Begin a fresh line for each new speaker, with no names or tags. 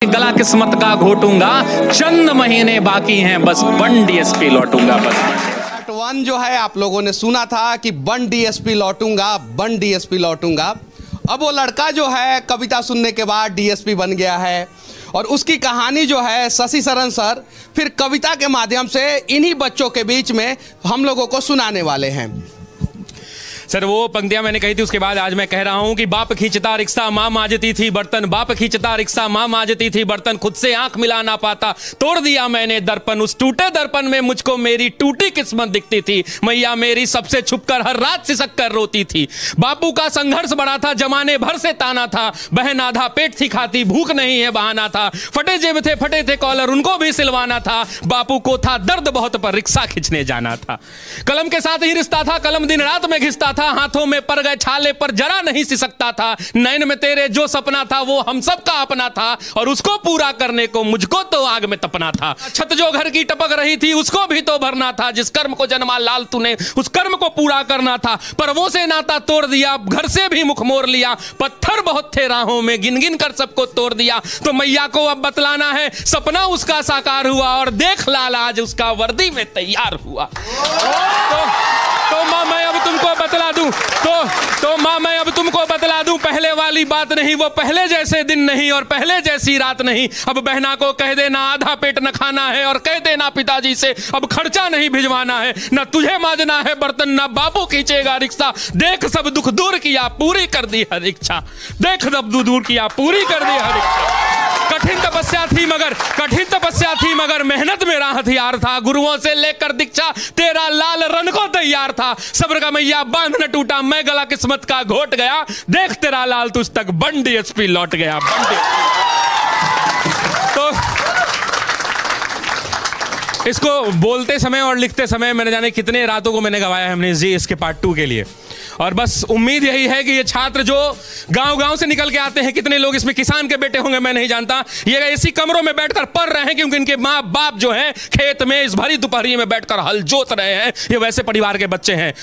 गला किस्मत का घोटूंगा, चंद महीने बाकी हैं, बस वन डीएसपी लौटूंगा। बस
पार्ट 1 जो है आप लोगों ने सुना था कि वन डीएसपी लौटूंगा, वन डीएसपी लौटूंगा। अब वो लड़का जो है कविता सुनने के बाद डीएसपी बन गया है और उसकी कहानी जो है शशि शरण सर फिर कविता के माध्यम से इन्हीं बच्चों के बीच में हम लोगों को सुनाने वाले हैं।
सर वो पंक्तियां मैंने कही थी, उसके बाद आज मैं कह रहा हूं कि बाप खींचता रिक्शा मां मांजती थी बर्तन, बाप खींचता रिक्शा मां मांजती थी बर्तन, खुद से आंख मिला ना पाता तोड़ दिया मैंने दर्पण, उस टूटे दर्पण में मुझको मेरी टूटी किस्मत दिखती थी, मैया मेरी सबसे छुपकर हर रात सिसक कर रोती थी। बापू का संघर्ष बड़ा था, जमाने भर से ताना था, बहन आधा पेट थी खाती, भूख नहीं है बहाना था, फटे जेब थे फटे थे कॉलर उनको भी सिलवाना था, बापू को था दर्द बहुत पर रिक्शा खींचने जाना था। कलम के साथ ही रिश्ता था, कलम दिन रात में घिसता था, हाथों में पड़ गए छाले पर जरा नहीं सिसकता था, नैन में तेरे जो सपना था वो हम सब का अपना था और उसको पूरा करने को मुझको तो आग में तपना था। छत जो घर की टपक रही थी उसको भी तो भरना था, जिस कर्म को जन्मा लाल तूने उस कर्म को पूरा करना था, पर्वों से नाता तोड़ दिया, घर से भी मुख मोड़ लिया, पत्थर बहुत थे राहों में गिन गिन कर सबको तोड़ दिया, तो मैया को अब बतलाना है सपना उसका साकार हुआ और देख लाल आज उसका वर्दी में तैयार हुआ। तो मां मैं अब तुमको बतला दूं, तो मां मैं अब तुमको बतला दूं, पहले वाली बात नहीं, वो पहले जैसे दिन नहीं और पहले जैसी रात नहीं। अब बहना को कह देना आधा पेट न खाना है और कह देना पिताजी से अब खर्चा नहीं भिजवाना है, न तुझे मांजना है बर्तन न बापू खींचेगा रिक्शा, देख सब दुख दूर किया पूरी कर दी हर इच्छा, देख सब दुख दूर किया पूरी कर दी हर इच्छा। कठिन तपस्या थी मगर मेहनत मेरा हथियार था, गुरुओं से लेकर दीक्षा तेरा लाल रन को तैयार था, सब्र का मैया बांध न टूटा मैं गला किस्मत का घोट गया, देख तेरा लाल तुझ तक वन डीएसपी लौट गया। तो इसको बोलते समय और लिखते समय मैंने जाने कितने रातों को मैंने गवाया है हमने जी इसके पार्ट 2 के लिए, और बस उम्मीद यही है कि ये छात्र जो गांव-गांव से निकल के आते हैं, कितने लोग इसमें किसान के बेटे होंगे मैं नहीं जानता, ये ऐसी कमरों में बैठकर पढ़ रहे हैं क्योंकि इनके माँ बाप जो हैं खेत में इस भरी दोपहरी में बैठकर हल जोत रहे हैं, ये वैसे परिवार के बच्चे हैं।